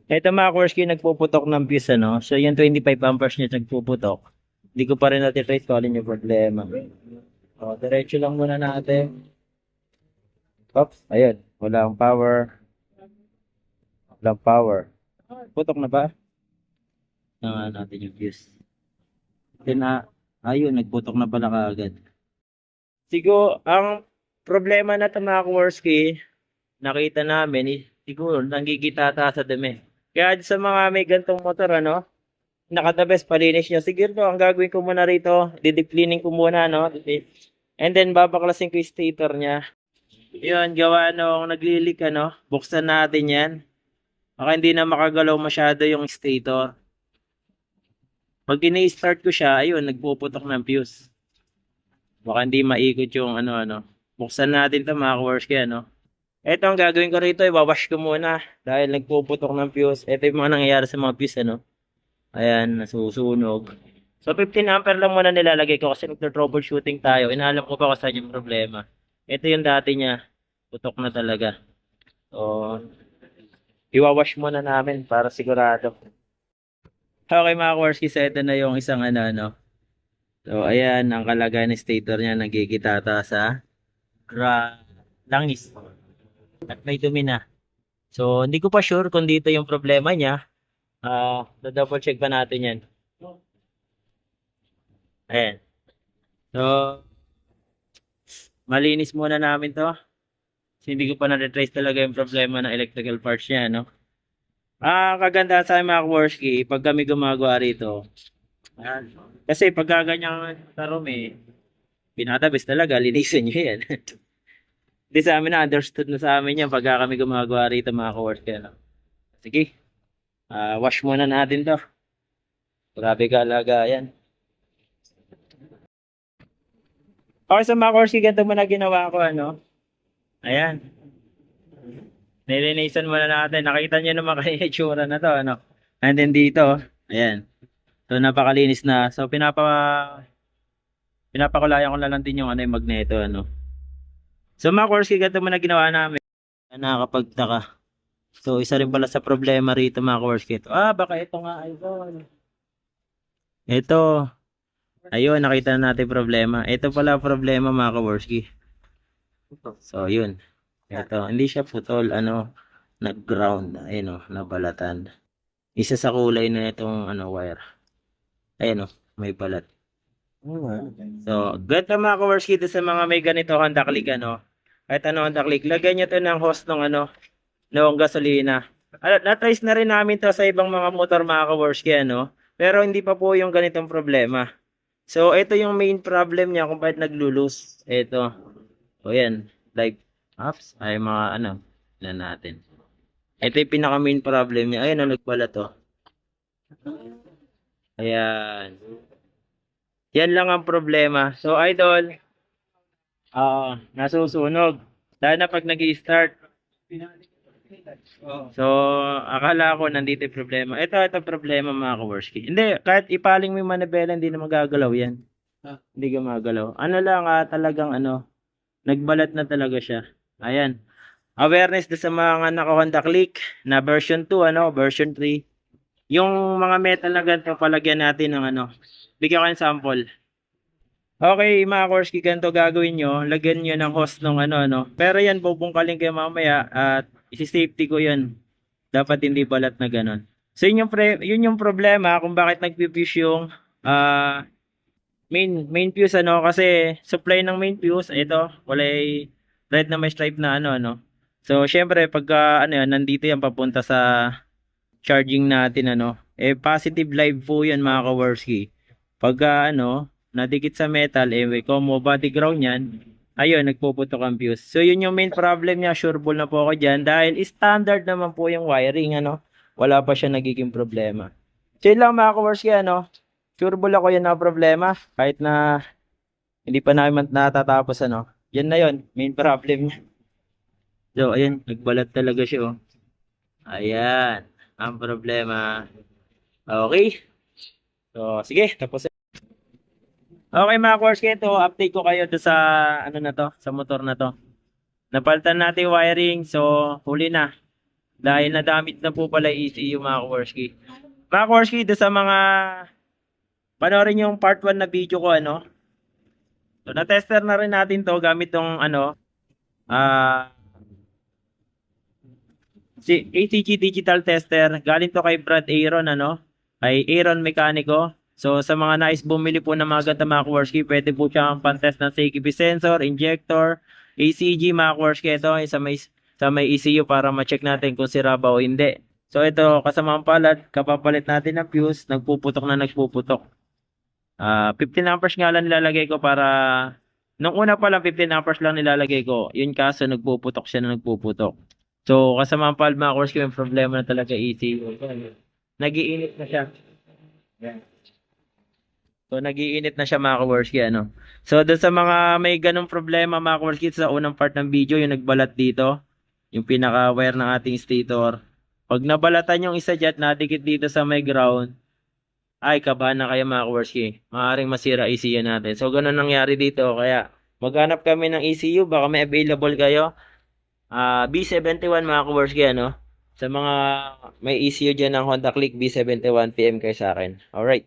Ito mga Korsky, nagpuputok ng fuse, ano? So, yung 25 amperes niya nagpuputok. Hindi ko pa rin natin-trace kung alin yung problema. O, diretso lang muna natin. Oops, ayun. Walang power. Walang power. Putok na ba? Tingnan natin yung fuse. Then, ayun, nagputok na pala kaagad. Siguro, ang problema na ito mga Korsky, nakita namin, siguro, nanggigitata sa dumi. Kaya sa mga may gantong motor, ano, naka-the-best palinis nyo. Siguro, ang gagawin ko muna rito, didip cleaning ko muna, no? And then, babaklasin ko yung stator niya. Yun, gawa nung naglilik, ano, buksan natin yan. Baka hindi na makagalaw masyado yung stator. Pag ini-start ko siya, ayun, nagpuputok ng fuse. Baka hindi maikot yung ano. Buksan natin ito mga ka-Korsky, ano. Ito ang gagawin ko rito, iwawash ko muna. Dahil nagpuputok ng fuse. Ito yung mga nangyayari sa mga fuse, ano. Ayan, nasusunog. So, 15 ampere lang muna nilalagay ko kasi nagto-troubleshooting tayo. Inaalam ko pa kung saan yung problema. Ito yung dati niya. Putok na talaga. So, iwawash muna namin para sigurado. Okay mga Korsky, so ito na yung isang ano. So, ayan, ang kalagayan ng stator niya nagigitata sa langis. At may dumi na. So, hindi ko pa sure kung dito yung problema niya. Double check pa natin yan. Ayan. So, malinis muna namin to. Kasi hindi ko pa na-retrace talaga yung problema ng electrical parts niya, no? Kaganda sa mga Korsky, pag kami gumagawa rito. Ayan. Kasi pag ganyang karumi, pinatabis talaga, linisin nyo yan. Hindi sa amin na, understood na sa amin yan pag kami gumagawa rito mga Korsky, no? Sige, wash muna natin to. Grabe kalagayan. Okay, sa mga Korsky, ganito mo na ginawa ko, ano? Ayan. Nilinisan muna natin. Nakita niyo naman kayo yung itsura na to, ano? And then dito, ayan. So, napakalinis na. So, pinapakulayan ko na lang din yung ano, yung magneto, ano. So, mga Korsky, ganito mo na ginawa namin. Nakakapagtaka. So, isa rin pala sa problema rito, mga Korsky. Baka ito nga, ito. Ito. Ayun, nakita na natin problema. Ito pala problema, mga Korsky. So, yun. Ito, hindi siya putol, ano, nag-ground, ayun o, nabalatan. Isa sa kulay na itong, ano, wire. Ayun o, may balat. So, ganito mga ka-Korsky, sa mga may ganito Honda Click, ano, kahit ano Honda Click, lagyan nyo to ng hose ng, ano, ng gasolina. Na-trace na rin namin to sa ibang mga motor mga ka-Korsky, ano, pero hindi pa po yung ganitong problema. So, ito yung main problem niya kung bakit naglo-loose. Ito. O, yan. Like, ay mga ano na natin. Ito yung pinaka main problem niya. Ayun, nagbalat to. Ayan. Yan lang ang problema. So, idol, nasusunog. Dahil na pag nag-i-start. So, akala ko nandito yung problema. Ito problema mga Korsky. Hindi, kahit ipaling mo yung manibela, hindi na magagalaw yan. Hindi gumagalaw. Ano lang, talagang ano, nagbalat na talaga siya. Ayan. Awareness sa mga naka-Honda Click na version 2, ano, version 3. Yung mga metal na ganito, palagyan natin ng ano. Bigyan ko ng sample. Okay, mga Korsky, ganito gagawin nyo. Lagyan nyo ng hose ng ano. Pero yan, bubungkalin kayo mamaya at isi-safety ko yan. Dapat hindi balat na ganon. So, yun yung problema kung bakit nagpipuse yung main fuse, ano. Kasi supply ng main fuse, ito, kulay red na may stripe na ano. So, syempre, pagka ano yan, nandito yan papunta sa charging natin, ano. Positive live po yan, mga ka-Korsky. Pagka ano, nadikit sa metal, kung mo body ground yan, ayun, nagpuputok ang fuse. So, yun yung main problem niya. Sureball na po ako dyan. Dahil standard naman po yung wiring, ano. Wala pa siya nagiging problema. So, yun lang, mga ka-Korsky, ano. Sureball ako yan na problema. Kahit na hindi pa namin natatapos, ano. Yan na yun, main problem niya. So, ayan, nagbalat talaga siya, oh. Ayan, ang problema. Okay. So, sige, tapos. Okay mga Korsky, ito, update ko kayo sa, ano na to, sa motor na to. Napalitan natin yung wiring, so, huli na. Dahil nadamit na po pala ECU mga Kaworski. Mga Kaworski, doon sa mga panoorin yung part 1 na video ko, ano? So, na-tester na rin natin to gamit tong ah, si ACG Digital Tester. Galing to kay Brad Aaron, ano? Kay Aaron Mecanico. So, sa mga nais bumili po ng mga ganda mga Kaworski, pwede po siyang pan-test ng CKB sensor, injector, ACG mga Kaworski. Ito ay sa may ECU para ma-check natin kung sira ba o hindi. So, ito, kasamang palad, kapapalit natin ng fuse, nagpuputok na nagpuputok. 15 amperes nga lang nilalagay ko para nung una pa lang 15 amperes lang nilalagay ko. Yun kaso nagpuputok siya na nagpuputok. So kasama ang palma course ko yung problema na talaga ECU. Nagiinit na siya. Yan. So nagiinit na siya mga kaworski ano. So doon sa mga may ganong problema mga kaworski sa unang part ng video yung nagbalat dito, yung pinaka wire ng ating stator. Pag nabalatan yung isa dyan, nadikit dito sa may ground, ay, kabahan na kayo mga kaworski. Maaaring masira ECU natin. So, ganun nangyari dito. Kaya, maghanap kami ng ECU. Baka may available kayo. B71 mga kaworski, ano? Sa mga may ECU dyan ng Honda Click, B71 PM kayo sa akin. Alright.